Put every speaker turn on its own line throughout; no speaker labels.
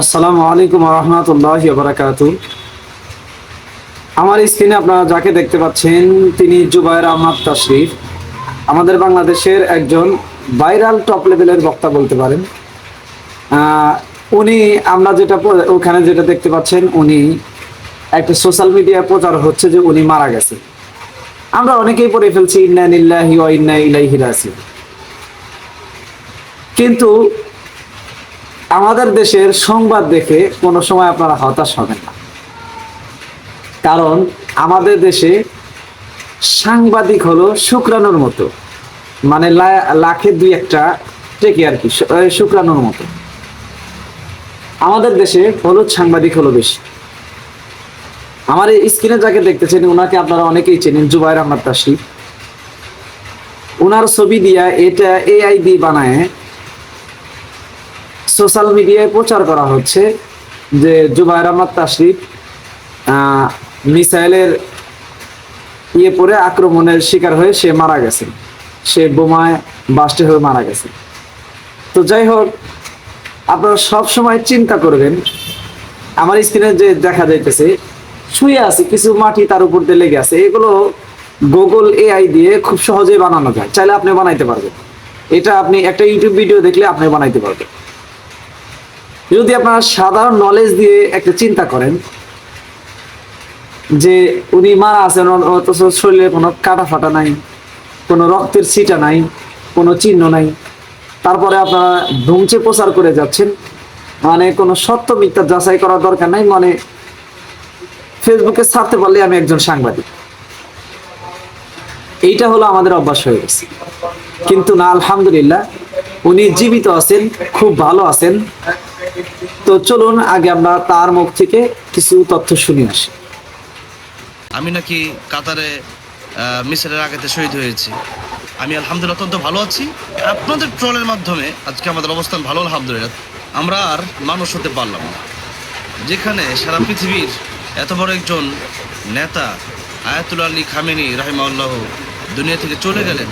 আসসালামু আলাইকুম রহমতুল্লাহি ওয়া বারাকাতুহু। আমার স্ক্রিনে আপনারা যাকে দেখতে পাচ্ছেন তিনি জুবায়ের আহমদ তাশরিফ, আমাদের বাংলাদেশের একজন ভাইরাল টপ লেভেলের বক্তা বলতে পারেন। আহ, উনি আমরা ওখানে যেটা দেখতে পাচ্ছেন, উনি একটা সোশ্যাল মিডিয়ায় প্রচার হচ্ছে যে উনি মারা গেছে। আমরা অনেকেই পড়ে ফেলছি ইন্না লিল্লাহি ওয়া ইন্না ইলাইহি রাজিউন, কিন্তু আমাদের দেশের সংবাদ দেখে কোনো সময় আপনারা হতাশ হবেন না, কারণ আমাদের দেশে সাংবাদিক হলো শুক্রাণুর মতো, মানে লাখে দুই একটা টেকে আর কি, শুক্রাণুর মতো। আমাদের দেশে হলুদ সাংবাদিক হলো বেশি। আমার এই স্ক্রিনে যাকে দেখতেছেন ওনাকে আপনারা অনেকেই চেনেন, জুবায়ের আহমদ তাশরিফ। ওনার ছবি দিয়া এটা এআই দিয়ে বানায় সোশ্যাল মিডিয়ায় প্রচার করা হচ্ছে যে জুবায়ের আহমদ তাশরিফ মিসাইলের পরে আক্রমণের শিকার হয়ে সে মারা গেছে, সে বোমায় বাস্টে হয়ে মারা গেছে। তো যাই হোক, আপনারা সব সময় চিন্তা করবেন, আমার স্ক্রিনে যে দেখা যাইতেছে শুয়ে আছে কিছু মাটি তার উপর দিয়ে লেগে আছে, এগুলো গুগল এআই দিয়ে খুব সহজেই বানানো যায়, চাইলে আপনি বানাইতে পারবেন। এটা আপনি একটা ইউটিউব ভিডিও দেখলে আপনি বানাইতে পারবেন। যদি আপনারা সাধারণ নলেজ দিয়ে একটা চিন্তা করেন যে উনি মারা আছেন, অথচ শরীরে কোনো কাটা ফাটা নাই, কোনো রক্তের ছিটা নাই, কোনো চিহ্ন নাই, তারপরে আপনারা ধুমচে প্রচার করে যাচ্ছেন, মানে কোনো সত্য মিথ্যা যাচাই করার দরকার নাই, মানে ফেসবুকে ছাড়তে পারলে আমি একজন সাংবাদিক, এইটা হলো আমাদের অভ্যাস হয়ে গেছে। কিন্তু না, আলহামদুলিল্লাহ উনি জীবিত আছেন, খুব ভালো আছেন। তো চলুন আগে আমরা তার মুখ থেকে কিছু তথ্য শুনে আসি।
আমি নাকি কাতারে মিসাইলের আঘাতে শহীদ হয়েছি। আমি আলহামদুলিল্লাহ অত্যন্ত ভালো আছি। আপনাদের ট্রলের মাধ্যমে আজকে আমাদের অবস্থান ভালো, আলহামদুলিল্লাহ। আমরা আর মানুষ হতে পারলাম না, যেখানে সারা পৃথিবীর এত বড় একজন নেতা আয়াতুল্লাহ আলী খামেনি রাহিমাহুল্লাহ দুনিয়া থেকে চলে গেলেন।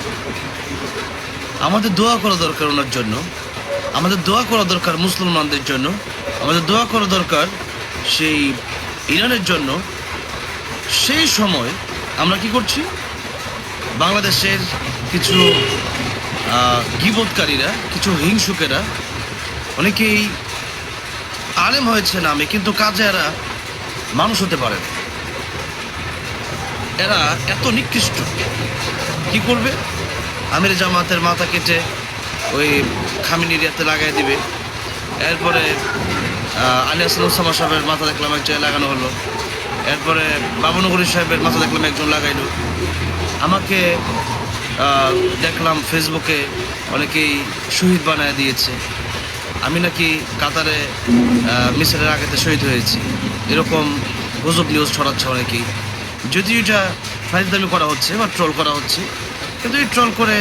আমাদের দোয়া করা দরকার ওনার জন্য, আমাদের দোয়া করা দরকার মুসলমানদের জন্য, আমাদের দোয়া করা দরকার সেই ইরানের জন্য। সেই সময় আমরা কি করছি, বাংলাদেশের কিছু গীবতকারীরা, কিছু হিংসুকেরা, অনেকেই আলেম হয়েছে নামে কিন্তু কাজে এরা মানুষ হতে পারে না। এরা এত নিকৃষ্ট, কি করবে, আমির জামাতের মাথা কেটে ওই খামিনি এরিয়াতে লাগাই দিবে। এরপরে আলী হাসান ওসামা সাহেবের মাথা দেখলাম এক জায়গায় লাগানো হলো। এরপরে বাবুনগরী সাহেবের মাথা দেখলাম একজন লাগাইলো। আমাকে দেখলাম ফেসবুকে অনেকেই শহীদ বানায় দিয়েছে। আমি নাকি কাতারে মিসাইলের আঘাতে শহীদ হয়েছি, এরকম গুজব নিউজ ছড়াচ্ছে অনেকেই। যদিও এটা ফাইজলামি করা হচ্ছে বা ট্রোল করা হচ্ছে, কিন্তু এই ট্রোল করে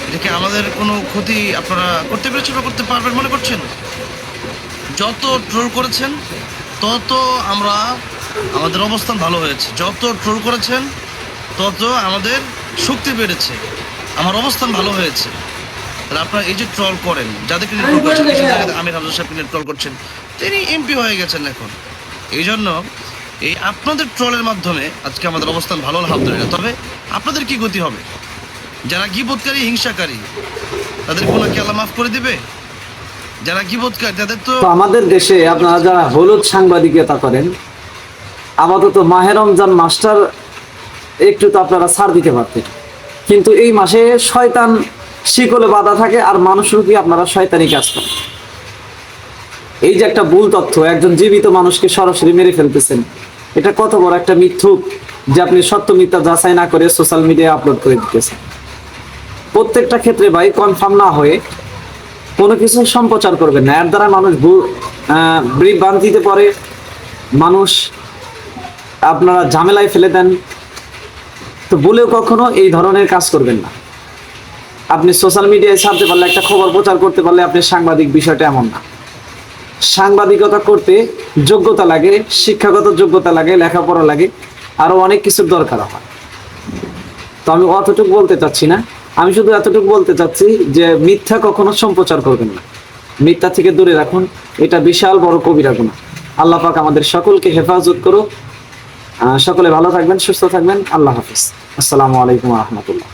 এটাকে আমাদের কোনো ক্ষতি আপনারা করতে পেরেছেন বা করতে পারবেন মনে করছেন? যত ট্রোল করেছেন তত আমাদের অবস্থান ভালো হয়েছে, যত ট্রোল করেছেন তত আমাদের শক্তি বেড়েছে, আমার অবস্থান ভালো হয়েছে। তাহলে আপনারা এই যে ট্রল করেন, যাদেরকে ট্রল করছেন, আমির হামজা সাহেবকে ট্রল করছেন, তিনি এমপি হয়ে গেছেন এখন। এই জন্য এই আপনাদের ট্রলের মাধ্যমে আজকে আমাদের অবস্থান ভালো, আলহামদুলিল্লাহ। তবে আপনাদের কি গতি হবে? যারা গীবতকারী, হিংসাকারী, তাদের গুনাহ কি আল্লাহ মাফ করে দিবে? যারা গীবতকারী তাদের তো
আমাদের দেশে আপনারা যারা হলুদ সাংবাদিকতা করেন, আপাতত মাহে রমজান মাসটার একটু তো আপনারা ছাড় দিতে পারতেন, কিন্তু এই মাসে শয়তান শিকলে বাধা থাকে আর মানুষও কি আপনারা শয়তানি কাজ করেন। এই যে একটা ভুল তথ্য, একজন জীবিত মানুষকে সরাসরি মেরে ফেলতেছেন, এটা কত বড় একটা মিথ্যুক যে আপনি সত্য মিথ্যা যাচাই না করে সোশ্যাল মিডিয়ায় আপলোড করে দিতেছেন। প্রত্যেকটা ক্ষেত্রে ভাই কনফার্ম না হয়ে কোনো কিছু সম্প্রচার করবেন না, এর দ্বারা মানুষ বিভ্রান্তিতে পড়ে, মানুষ আপনারা ঝামেলায় ফেলে দেন। তো বলেও কখনো এই ধরনের কাজ করবেন না। আপনি সোশ্যাল মিডিয়ায় ছাড়তে পারলে, একটা খবর প্রচার করতে পারলে আপনি সাংবাদিক, বিষয়টা এমন না। সাংবাদিকতা করতে যোগ্যতা লাগে, শিক্ষাগত যোগ্যতা লাগে, লেখাপড়া লাগে, আরো অনেক কিছুর দরকার হয়। তো আমি অতটুকু বলতে চাচ্ছি না, আমি শুধু এতটুকু বলতে চাচ্ছি যে মিথ্যা কখনো সম্প্রচার করবেন না। মিথ্যা থেকে দূরে রাখুন, এটা বিশাল বড় কবিরা গুনাহ। আল্লাহ পাক আমাদের সকলকে হেফাজত করুক। সকলে ভালো থাকবেন, সুস্থ থাকবেন। আল্লাহ হাফিজ। আসসালামু আলাইকুম ওয়া রাহমাতুল্লাহ।